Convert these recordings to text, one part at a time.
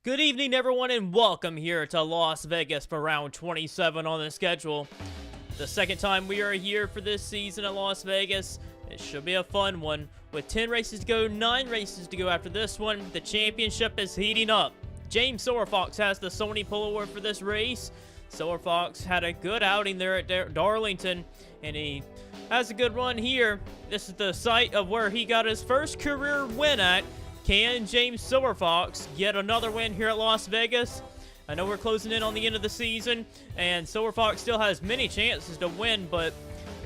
Good evening, everyone, and welcome here to Las Vegas for round 27 on the schedule. The second time we are here for this season at Las Vegas. It should be a fun one. With 10 races to go, 9 races to go after this one, the championship is heating up. James Silverfox has the Sony Pole Award for this race. Silverfox had a good outing there at Darlington, and he has a good run here. This is the site of where he got his first career win at. Can James Silverfox get another win here at Las Vegas? I know we're closing in on the end of the season, and Silverfox still has many chances to win, but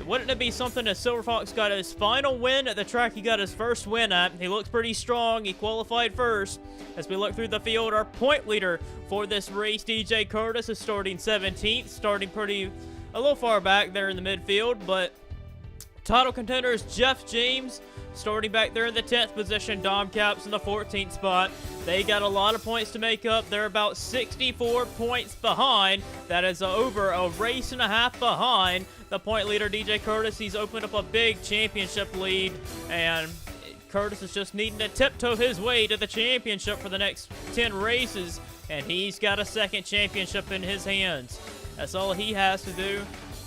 wouldn't it be something if Silverfox got his final win at the track he got his first win at? He looks pretty strong. He qualified first. As we look through the field, our point leader for this race, DJ Kurtis, is starting 17th, starting a little far back there in the midfield, but title contenders Jeff James starting back there in the 10th position. Dom Caps in the 14th spot. They got a lot of points to make up. They're about 64 points behind. That is over a race and a half behind the point leader, DJ Kurtis. He's opened up a big championship lead, and Kurtis is just needing to tiptoe his way to the championship for the next 10 races, and he's got a second championship in his hands. That's all he has to do.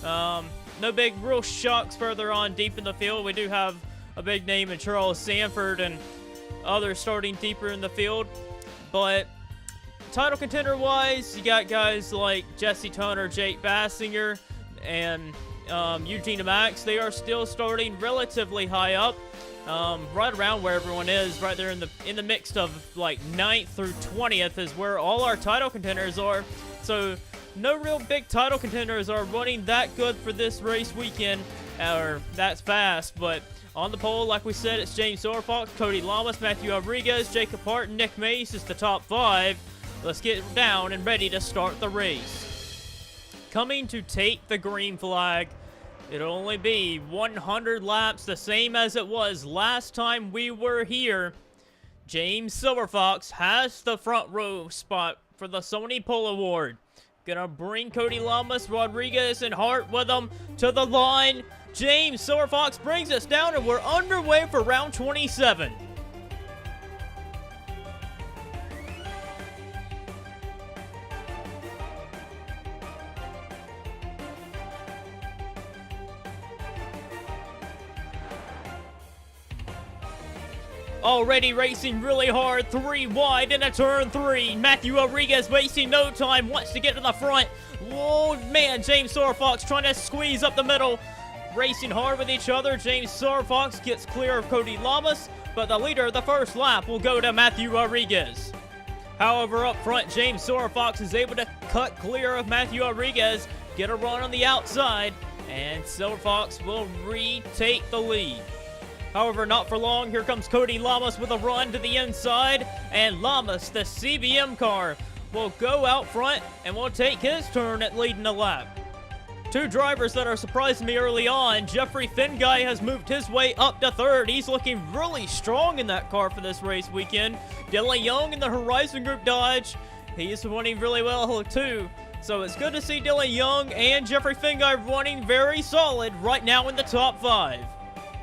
No big real shocks further on deep in the field. We do have a big name in Charles Sanford and others starting deeper in the field. But title contender wise, you got guys like Jesse Turner, Jake Baskinger, and Eugene Demax. They are still starting relatively high up, right around where everyone is, right there in the mix of like 9th through 20th is where all our title contenders are. So no real big title contenders are running that good for this race weekend, or that's fast. But on the pole, like we said, it's James Silverfox, Cody Lamas, Matthew Rodriguez, Jacob Hart, and Nick Mace is the top 5. Let's get down and ready to start the race. Coming to take the green flag. It'll only be 100 laps, the same as it was last time we were here. James Silverfox has the front row spot for the Sony Pole Award. Gonna bring Cody Lamas, Rodriguez, and Hart with him to the line. James Silverfox brings us down, and we're underway for round 27. Already racing really hard, 3 wide in a turn 3. Matthew Rodriguez wasting no time, wants to get to the front. Whoa, man, James Silverfox trying to squeeze up the middle. Racing hard with each other. James Silverfox gets clear of Cody Lamas, but the leader of the first lap will go to Matthew Rodriguez. However, up front, James Silverfox is able to cut clear of Matthew Rodriguez, get a run on the outside, and Silverfox will retake the lead. However, not for long. Here comes Cody Lamas with a run to the inside, and Lamas, the CBM car, will go out front and will take his turn at leading the lap. 2 drivers that are surprising me early on. Jeffrey Finguy has moved his way up to 3rd. He's looking really strong in that car for this race weekend. Dylan Young in the Horizon Group Dodge. He's running really well too. So it's good to see Dylan Young and Jeffrey Finguy running very solid right now in the top 5.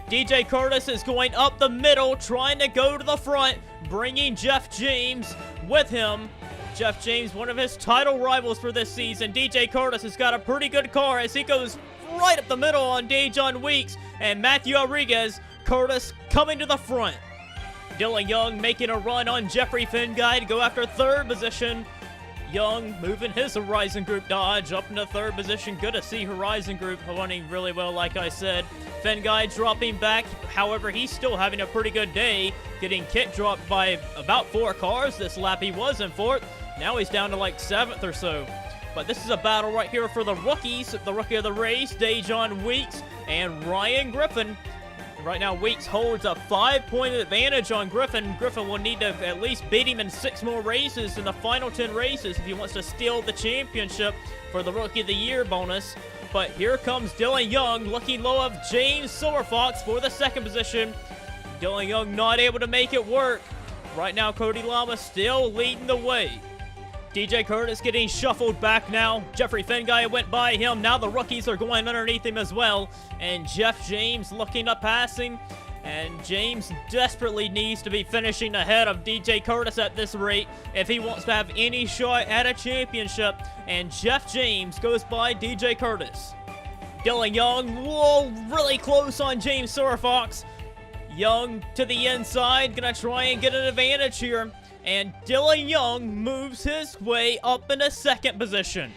DJ Kurtis is going up the middle, trying to go to the front, bringing Jeff James with him. Jeff James, one of his title rivals for this season. DJ Kurtis has got a pretty good car as he goes right up the middle on Dejon Weeks. And Matthew Rodriguez, Kurtis coming to the front. Dylan Young making a run on Jeffrey Finguy to go after 3rd position. Young moving his Horizon Group Dodge up into 3rd position. Good to see Horizon Group running really well, like I said. Finguy dropping back. However, he's still having a pretty good day, getting kick dropped by about 4 cars this lap. He was in 4th. Now he's down to like 7th or so. But this is a battle right here for the rookies. The rookie of the race, Dejon Weeks and Ryan Griffin. Right now, Weeks holds a 5-point advantage on Griffin. Griffin will need to at least beat him in 6 more races in the final 10 races if he wants to steal the championship for the Rookie of the Year bonus. But here comes Dylan Young, looking low of James Silverfox for the 2nd position. Dylan Young not able to make it work. Right now, Cody Lamas still leading the way. DJ Kurtis getting shuffled back now. Jeffrey Finguy went by him. Now the rookies are going underneath him as well. And Jeff James looking to pass him. And James desperately needs to be finishing ahead of DJ Kurtis at this rate if he wants to have any shot at a championship. And Jeff James goes by DJ Kurtis. Dylan Young, whoa, really close on James Fox. Young to the inside, gonna try and get an advantage here. And Dylan Young moves his way up into second position.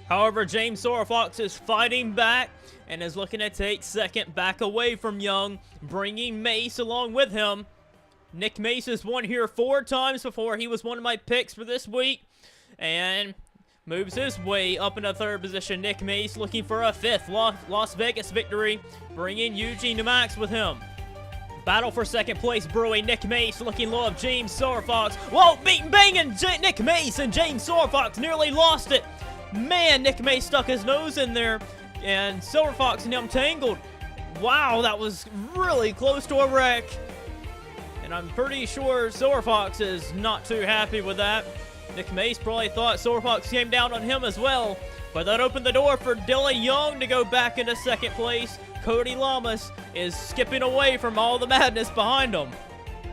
However, James Fox is fighting back and is looking to take second back away from Young, bringing Mace along with him. Nick Mace has won here 4 times before. He was one of my picks for this week. And moves his way up into third position. Nick Mace looking for a 5th Las Vegas victory, bringing Eugene Demax with him. Battle for second place brewing. Nick Mace looking low of James Fox. Whoa, banging Nick Mace, and James Fox nearly lost it. Man, Nick Mace stuck his nose in there, and Fox and him tangled. Wow, that was really close to a wreck. And I'm pretty sure Fox is not too happy with that. Nick Mace probably thought Fox came down on him as well. But that opened the door for Dylan Young to go back into second place. Cody Lamas is skipping away from all the madness behind him.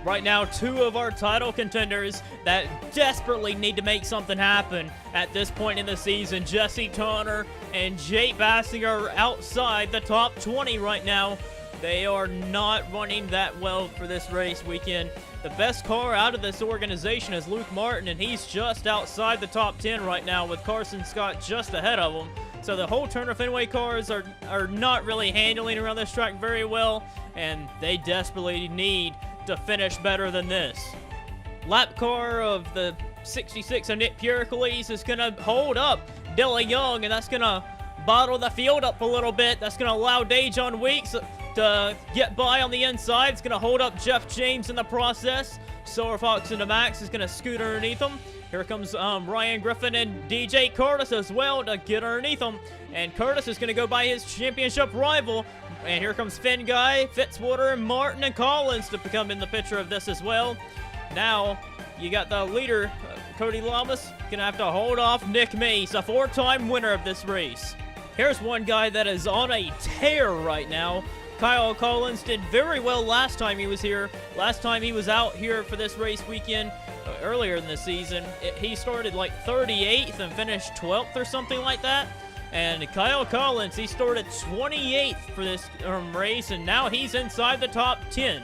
Right now, 2 of our title contenders that desperately need to make something happen at this point in the season. Jesse Turner and Jake Baskinger are outside the top 20 right now. They are not running that well for this race weekend. The best car out of this organization is Luke Martin, and he's just outside the top 10 right now with Carson Scott just ahead of him. So the whole Turner Fenway cars are not really handling around this track very well, and they desperately need to finish better than this. Lap car of the 66 of Nick Pericles is going to hold up Dylan Young, and that's going to bottle the field up a little bit. That's going to allow Dejon Weeks to get by on the inside. It's going to hold up Jeff James in the process. Fox and Demax is going to scoot underneath him. Here comes Ryan Griffin and DJ Kurtis as well to get underneath him. And Kurtis is going to go by his championship rival. And here comes Finn Guy, Fitzwater, Martin, and Collins to become in the picture of this as well. Now, you got the leader, Cody Lamas, going to have to hold off Nick Mace, a 4-time winner of this race. Here's one guy that is on a tear right now. Kyle Collins did very well last time he was here. Last time he was out here for this race weekend earlier in the season, he started like 38th and finished 12th or something like that. And Kyle Collins, he started 28th for this race, and now he's inside the top 10.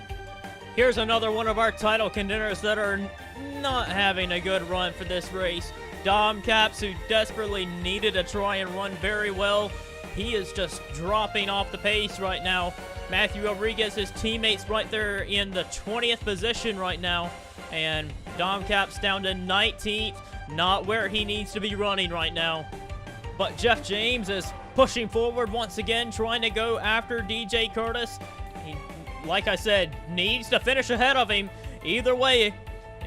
Here's another one of our title contenders that are not having a good run for this race. Dom Caps, who desperately needed to try and run very well. He is just dropping off the pace right now. Matthew Rodriguez, his teammates right there in the 20th position right now. And Dom Caps down to 19th, not where he needs to be running right now. But Jeff James is pushing forward once again, trying to go after DJ Kurtis. He, like I said, needs to finish ahead of him either way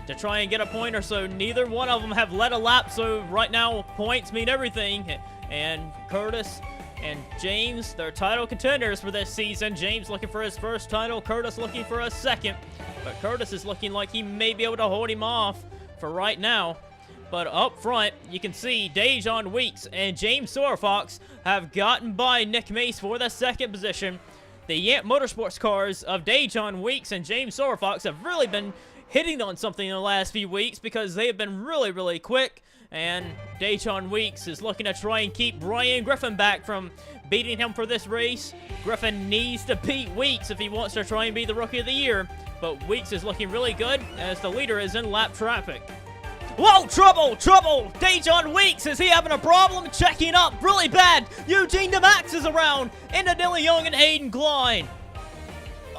to try and get a point or so. Neither one of them have led a lap, so right now points mean everything. And Kurtis and James, they're title contenders for this season. James looking for his first title, Kurtis looking for a second. But Kurtis is looking like he may be able to hold him off for right now. But up front, you can see Dejon Weeks and James Fox have gotten by Nick Mace for the second position. The Yamp Motorsports cars of Dejon Weeks and James Fox have really been hitting on something in the last few weeks because they have been really, really quick. And Dejon Weeks is looking to try and keep Ryan Griffin back from beating him for this race. Griffin needs to beat Weeks if he wants to try and be the Rookie of the Year. But Weeks is looking really good as the leader is in lap traffic. Whoa, trouble! Dejon Weeks, is he having a problem? Checking up really bad. Eugene Demax is around. Into Dylan Young and Hayden Klein.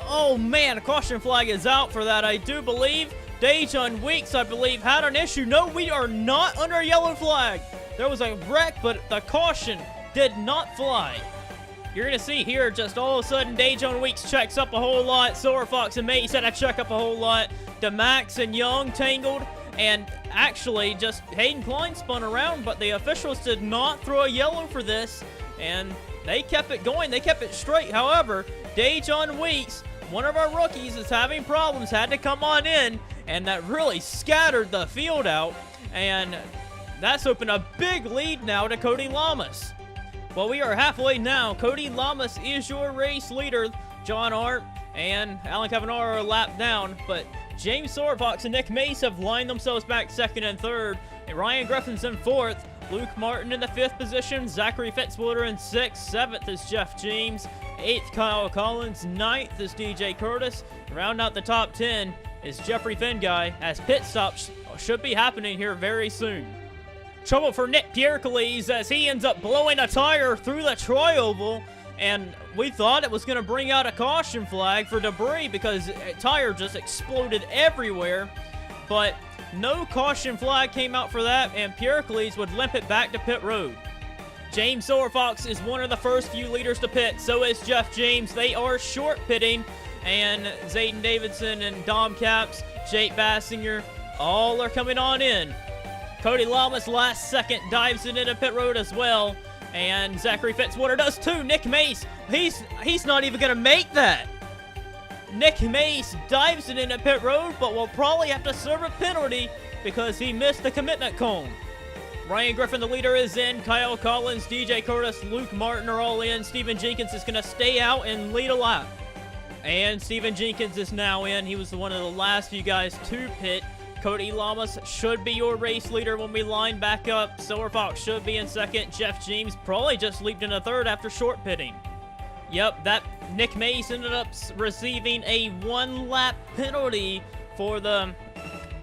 Oh man, a caution flag is out for that, I do believe. Dejon Weeks, I believe, had an issue. No, we are not under a yellow flag. There was a wreck, but the caution did not fly. You're going to see here, just all of a sudden, Dejon Weeks checks up a whole lot. Fox and Mace had to check up a whole lot. Demax and Young tangled. And actually, just Hayden Klein spun around, but the officials did not throw a yellow for this. And they kept it going. They kept it straight. However, Dejon Weeks, one of our rookies, is having problems, had to come on in, and that really scattered the field out. And that's opened a big lead now to Cody Lamas. Well, we are halfway now. Cody Lamas is your race leader. John Arndt and Alan Cavanaugh are a lap down, but James Sorfox and Nick Mace have lined themselves back second and third, and Ryan Griffin's in fourth, Luke Martin in the 5th position, Zachary Fitzwater in 6th, 7th is Jeff James, 8th Kyle Collins, 9th is DJ Kurtis. Round out the top 10 is Jeffrey Finguy, as pit stops should be happening here very soon. Trouble for Nick Piercles as he ends up blowing a tire through the tri-oval, and we thought it was going to bring out a caution flag for debris because a tire just exploded everywhere, but no caution flag came out for that, and Piercles would limp it back to pit road. James Sorfox is one of the first few leaders to pit, so is Jeff James. They are short pitting, and Zayden Davidson and Dom Capps, Jake Baskinger, all are coming on in. Cody Lamas last second dives it into pit road as well, and Zachary Fitzwater does too. Nick Mace, he's not even going to make that. Nick Mace dives it into pit road, but will probably have to serve a penalty because he missed the commitment cone. Ryan Griffin, the leader, is in. Kyle Collins, DJ Kurtis, Luke Martin are all in. Steven Jenkins is going to stay out and lead a lap. And Steven Jenkins is now in. He was one of the last few guys to pit. Cody Lamas should be your race leader when we line back up. Sorfox should be in second. Jeff James probably just leaped into third after short pitting. Yep, that Nick Mace ended up receiving a 1-lap penalty for the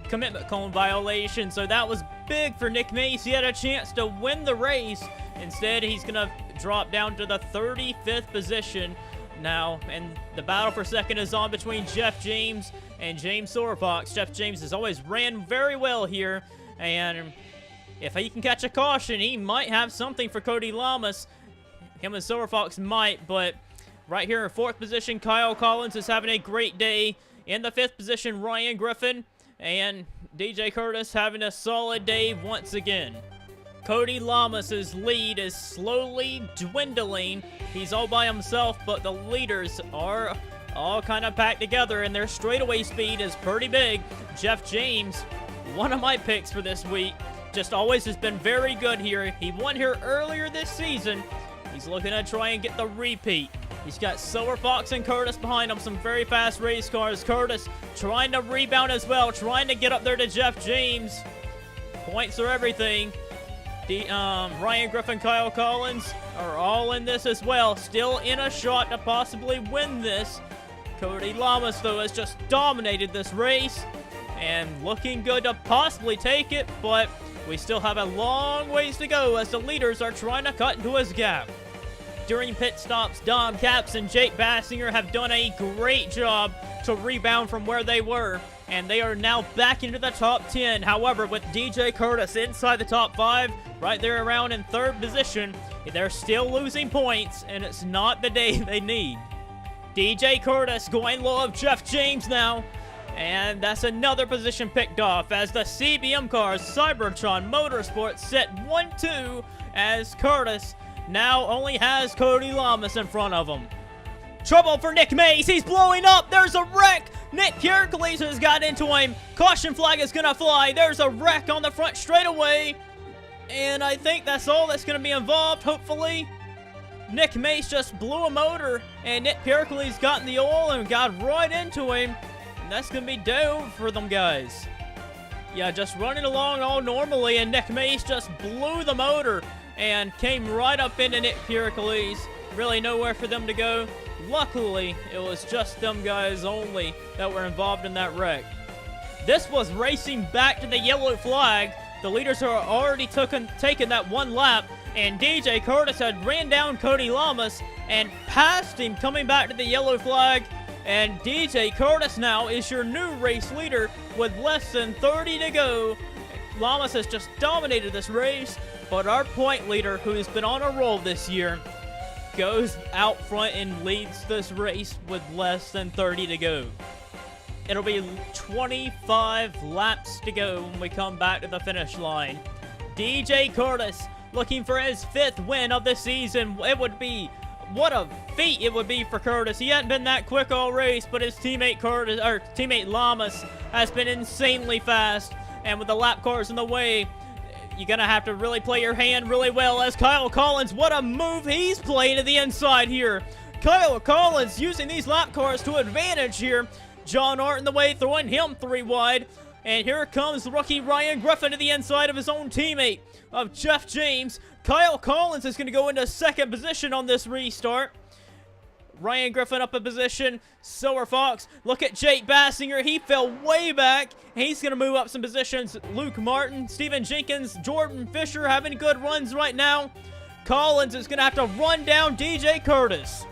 commitment cone violation, so that was big for Nick Mace. He had a chance to win the race. Instead, he's going to drop down to the 35th position now, and the battle for second is on between Jeff James and James Sorfox. Jeff James has always ran very well here, and if he can catch a caution, he might have something for Cody Lamas. Him and Sorfox might, but right here in 4th position, Kyle Collins is having a great day. In the 5th position, Ryan Griffin, and DJ Kurtis having a solid day once again. Cody Lamas' lead is slowly dwindling. He's all by himself, but the leaders are all kind of packed together, and their straightaway speed is pretty big. Jeff James, one of my picks for this week, just always has been very good here. He won here earlier this season. He's looking to try and get the repeat. He's got Sorfox and Kurtis behind him, some very fast race cars. Kurtis trying to rebound as well, trying to get up there to Jeff James. Points are everything. Ryan Griffin, Kyle Collins are all in this as well. Still in a shot to possibly win this. Cody Lamas, though, has just dominated this race and looking good to possibly take it, but we still have a long ways to go as the leaders are trying to cut into his gap. During pit stops, Dom Capps and Jake Baskinger have done a great job to rebound from where they were, and they are now back into the top 10. However, with DJ Kurtis inside the top 5, right there around in 3rd position, they're still losing points, and it's not the day they need. DJ Kurtis going low of Jeff James now, and that's another position picked off as the CBM cars, Cybertron Motorsports, set 1-2 as Kurtis now only has Cody Lamas in front of him. Trouble for Nick Mace. He's blowing up. There's a wreck. Nick Piercles has got into him. Caution flag is going to fly. There's a wreck on the front straightaway. And I think that's all that's going to be involved, hopefully. Nick Mace just blew a motor, and Nick Piercles got in the oil and got right into him. And that's going to be down for them guys. Yeah, just running along all normally, and Nick Mace just blew the motor and came right up into Nick Piercles. Really nowhere for them to go. Luckily, it was just them guys only that were involved in that wreck. This was racing back to the yellow flag. The leaders are already taken that 1 lap, and DJ Kurtis had ran down Cody Lamas and passed him coming back to the yellow flag. And DJ Kurtis now is your new race leader with less than 30 to go. Lamas has just dominated this race, but our point leader, who has been on a roll this year, goes out front and leads this race with less than 30 to go. It'll be 25 laps to go when we come back to the finish line. DJ Kurtis looking for his 5th win of the season. It would be, what a feat it would be for Kurtis. He hadn't been that quick all race, but his teammate Lamas has been insanely fast. And with the lap cars in the way, you're going to have to really play your hand really well as Kyle Collins, what a move he's playing to the inside here. Kyle Collins using these lap cars to advantage here. John Art in the way, throwing him 3 wide. And here comes the rookie Ryan Griffin to the inside of his own teammate of Jeff James. Kyle Collins is going to go into 2nd position on this restart. Ryan Griffin up a position. Silver Fox. Look at Jake Baskinger. He fell way back. He's going to move up some positions. Luke Martin, Steven Jenkins, Jordan Fisher having good runs right now. Collins is going to have to run down DJ Kurtis.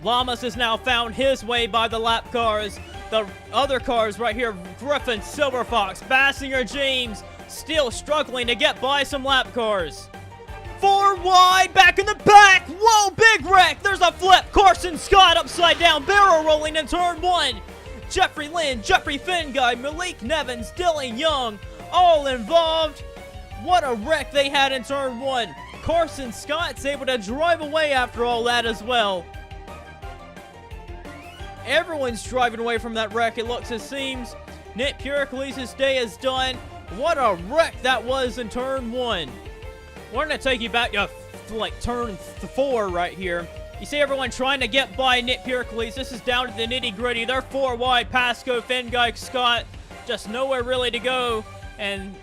Lamas has now found his way by the lap cars. The other cars right here, Griffin, Silver Fox, Baskinger, James, still struggling to get by some lap cars. 4 wide, back in the back. Whoa, big wreck. There's a flip. Carson Scott upside down, barrel rolling in turn 1. Jeffrey Lynn, Jeffrey Finguy, Malik Nevins, Dylan Young, all involved. What a wreck they had in turn 1. Carson Scott's able to drive away after all that as well. Everyone's driving away from that wreck, it looks, it seems. Nick Pericles' day is done. What a wreck that was in turn 1. We're going to take you back to, like, turn 4 right here. You see everyone trying to get by Nick Pericles. This is down to the nitty-gritty. They're 4 wide. Pasco, Finguy, Scott, just nowhere really to go. And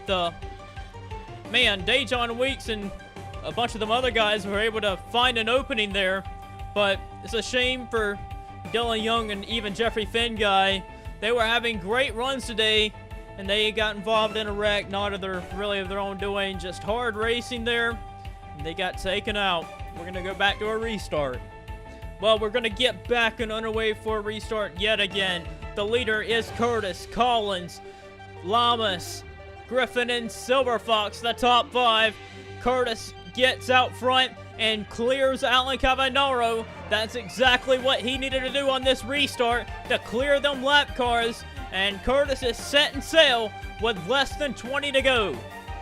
Dejon Weeks and a bunch of them other guys were able to find an opening there. But it's a shame for Dylan Young and even Jeffrey Finguy. They were having great runs today, and they got involved in a wreck, not of their own doing, just hard racing there, and they got taken out. We're going to go back to a restart. Well, we're going to get back and underway for a restart yet again. The leader is Kurtis, Collins, Lamas, Griffin, and Silver Fox, the top 5. Kurtis gets out front and clears Alan Cavanaro. That's exactly what he needed to do on this restart, to clear them lap cars. And Kurtis is setting sail with less than 20 to go.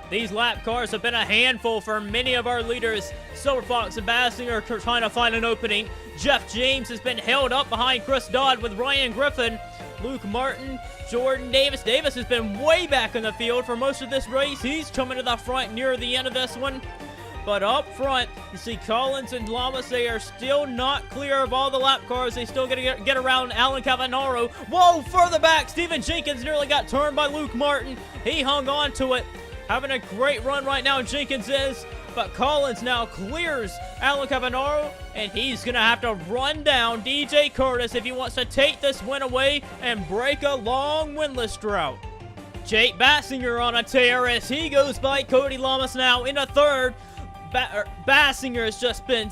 These lap cars have been a handful for many of our leaders. Silver Fox and Baskinger are trying to find an opening. Jeff James has been held up behind Chris Dodd with Ryan Griffin. Luke Martin, Jordan Davis. Davis has been way back in the field for most of this race. He's coming to the front near the end of this one. But up front, you see Collins and Lamas. They are still not clear of all the lap cars. They still got to get around Alan Cavanaro. Whoa, further back. Steven Jenkins nearly got turned by Luke Martin. He hung on to it. Having a great run right now, Jenkins is. But Collins now clears Alan Cavanaro, and he's going to have to run down DJ Kurtis if he wants to take this win away and break a long winless drought. Jake Baskinger on a tear as he goes by Cody Lamas now in a 3rd. Baskinger has just been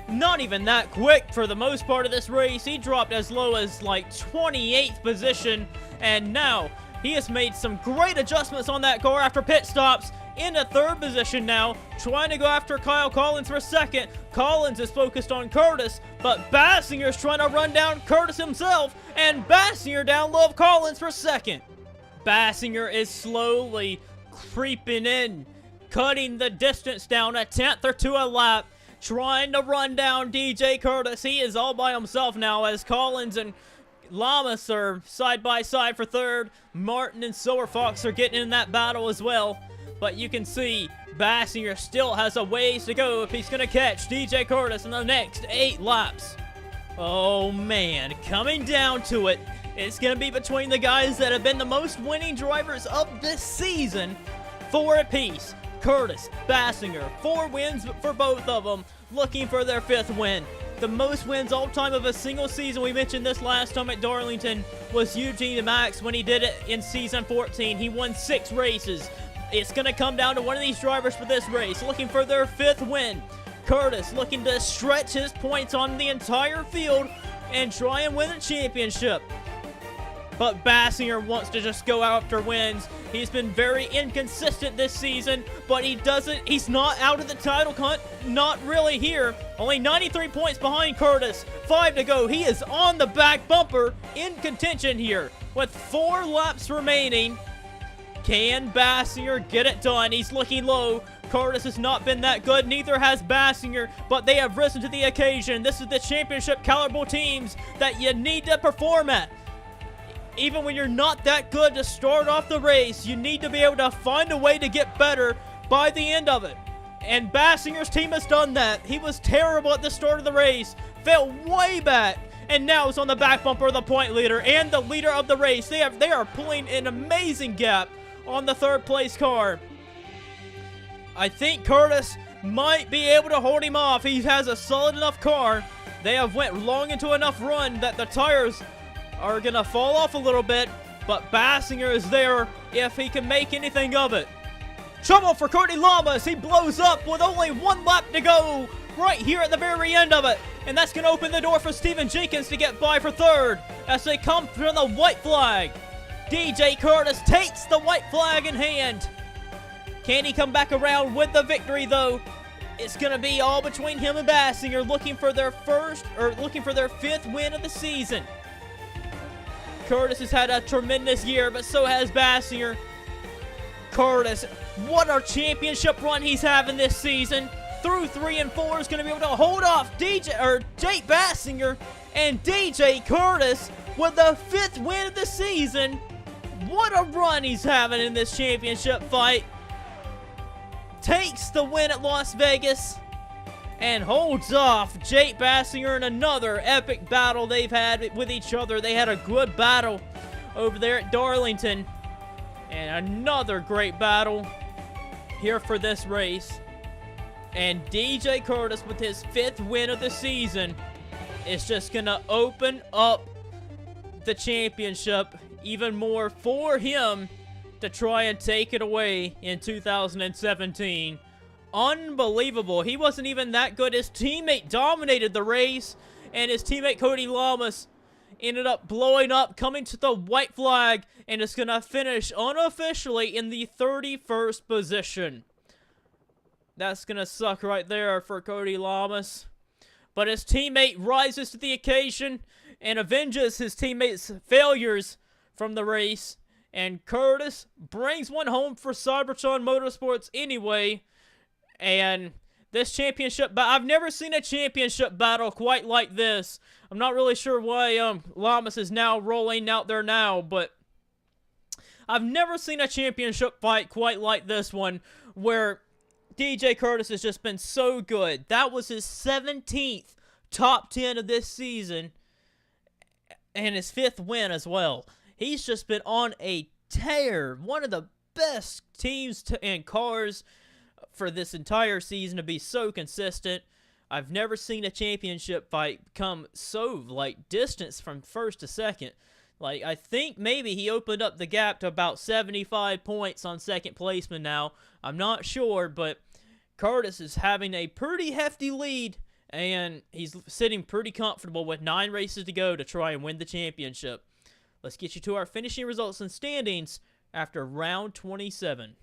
not even that quick for the most part of this race. He dropped as low as like 28th position, and now he has made some great adjustments on that car after pit stops. In a 3rd position now, trying to go after Kyle Collins for 2nd. Collins is focused on Kurtis, but Baskinger is trying to run down Kurtis himself, and Baskinger down low of Collins for 2nd. Baskinger is slowly creeping in, cutting the distance down a 10th or 2 a lap, trying to run down DJ Kurtis. He is all by himself now as Collins and Lamas are side by side for 3rd. Martin and Silver Fox are getting in that battle as well. But you can see Baskinger still has a ways to go if he's going to catch DJ Kurtis in the next 8 laps. Oh man, coming down to it, it's going to be between the guys that have been the most winning drivers of this season, 4 apiece. Kurtis, Baskinger, 4 wins for both of them, looking for their 5th win. The most wins all time of a single season, we mentioned this last time at Darlington, was Eugene Demax when he did it in season 14. He won 6 races. It's going to come down to one of these drivers for this race, looking for their 5th win. Kurtis looking to stretch his points on the entire field and try and win a championship. But Baskinger wants to just go after wins. He's been very inconsistent this season, but he's not out of the title hunt, not really here. Only 93 points behind Kurtis, 5 to go. He is on the back bumper in contention here with 4 laps remaining. Can Baskinger get it done? He's looking low. Kurtis has not been that good, neither has Baskinger, but they have risen to the occasion. This is the championship caliber teams that you need to perform at. Even when you're not that good to start off the race, you need to be able to find a way to get better by the end of it. And Baskinger's team has done that. He was terrible at the start of the race, fell way back, and now is on the back bumper of the point leader and the leader of the race. They are pulling an amazing gap on the third place car. I think Kurtis might be able to hold him off. He has a solid enough car. They have went long into enough run that the tires are going to fall off a little bit, but Baskinger is there if he can make anything of it. Trouble for Kurtis Lamas. He blows up with only 1 lap to go right here at the very end of it. And that's going to open the door for Steven Jenkins to get by for third as they come from the white flag. DJ Kurtis takes the white flag in hand. Can he come back around with the victory, though? It's going to be all between him and Baskinger, looking for their 5th win of the season. Kurtis has had a tremendous year, but so has Baskinger. Kurtis, what a championship run he's having this season. Through 3 and 4 is going to be able to hold off Jake Baskinger and DJ Kurtis with the 5th win of the season. What a run he's having in this championship fight. Takes the win at Las Vegas and holds off Jake Baskinger in another epic battle they've had with each other. They had a good battle over there at Darlington, and another great battle here for this race. And DJ Kurtis, with his 5th win of the season, is just going to open up the championship even more for him to try and take it away in 2017. Unbelievable. He wasn't even that good. His teammate dominated the race, and his teammate Kurtis Lamas ended up blowing up, coming to the white flag, and is going to finish unofficially in the 31st position. That's going to suck right there for Kurtis Lamas. But his teammate rises to the occasion and avenges his teammate's failures from the race. And Kurtis brings one home for Cybertron Motorsports anyway. And this championship, I've never seen a championship battle quite like this. I'm not really sure why Lamas is now rolling out there now, but I've never seen a championship fight quite like this one, where DJ Kurtis has just been so good. That was his 17th top 10 of this season, and his 5th win as well. He's just been on a tear. One of the best teams and cars for this entire season to be so consistent. I've never seen a championship fight come so, distance from first to second. I think maybe he opened up the gap to about 75 points on second placement now. I'm not sure, but Kurtis is having a pretty hefty lead, and he's sitting pretty comfortable with 9 races to go to try and win the championship. Let's get you to our finishing results and standings after round 27.